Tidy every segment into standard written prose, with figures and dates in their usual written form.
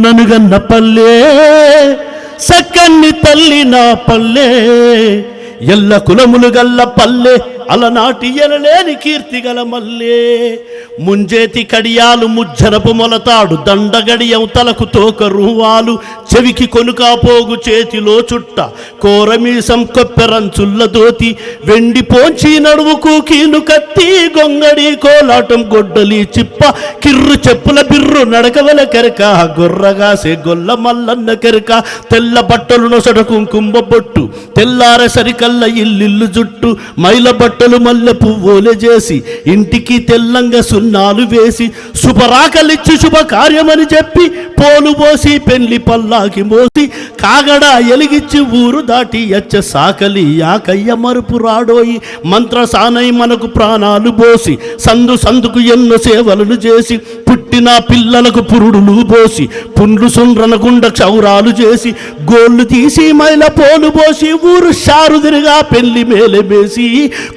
ననుగన్న పల్లె సక్కన్ని తల్లి నా పల్లె ఎల్ల కులములు గల్ల పల్లె అలనాటి ఎనలేని కీర్తి గల మల్లే ముంజేతి కడియాలు ముజ్జరపు మొలతాడు దండగడియం తలకు తోక రువాలు చెవికి కొనుకాపోగు చేతిలో చుట్ట కోరమీసం కొప్పెరంచుల్ల దోతి వెండి పోంచి నడువుకు కీలు కత్తి గొంగడి కోలాటం గొడ్డలి చిప్ప కిర్రు చెప్పుల బిర్రు నడకవల కెరక గొర్రగాసే గొల్ల మల్లన్న కెరక తెల్ల బట్టలు నొసట కుంకుమ బొట్టు తెల్లార సరికల్ల ఇల్లిల్లు జుట్టు మైల బట్టలు మల్లె పువ్వులే చేసి ఇంటికి తెల్లంగా సున్నాలు వేసి శుభరాకలిచ్చి శుభకార్యమని చెప్పి పోలు పోసి పెళ్లి పల్లాకి మోసి కాగడ ఎలిగిచ్చి ఊరు దాటి ఎచ్చ సాకలి యాకయ్య మరుపు రాడోయి మంత్రసానై మనకు ప్రాణాలు పోసి సందు సందుకు ఎన్నో సేవలను చేసి పుట్టిన పిల్లలకు పురుడులు పోసి పుండ్లు సుండ్రనగుండ క్షౌరాలు చేసి గోళ్ళు తీసి మైల పోలు పోసి ఊరు షారుదిరిగా పెళ్లి మేలే వేసి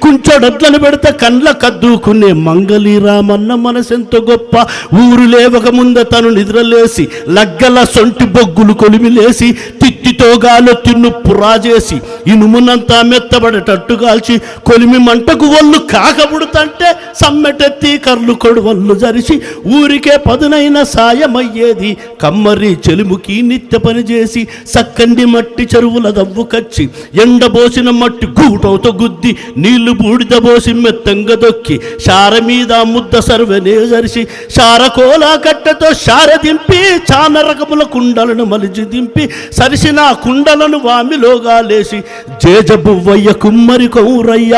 కుంచొడట్లను పెడితే కండ్ల కద్దుకునే మంగళి రామన్న మనసెంతో గొప్ప ఊరు లేవక ముంద తను నిద్రలేసి లగ్గల సొంటి బొగ్గులు కొలిమిలేసి తిత్తితో గాలొత్తి నుప్పు రాజేసి ఇనుమునంతా మెత్తబడేటట్టు కాల్చి కొలిమి మంటకు ఒళ్ళు కాకబుడుతంటే సమ్మెటెత్తి కర్లు కొడువళ్ళు జరిసి ఊరికే పదునైన సాయమయ్యేది కమ్మరి చెలుముకి నిత్య పని చేసి సక్కండి మట్టి చెరువుల దవ్వు కచ్చి ఎండబోసిన మట్టి గూటవుతో గుద్ది నీళ్లు బూడిద పోసి మెత్తంగా దొక్కి షార మీద ముద్ద సర్వనే జరిసి షార కోలా కట్టెతో షార దింపి చాన రకముల కుండలను మలిచి దింపి సరిసిన కుండలను వామిలోగా లేసి జేజబువ్వయ్య కుమ్మరి కౌరయ్య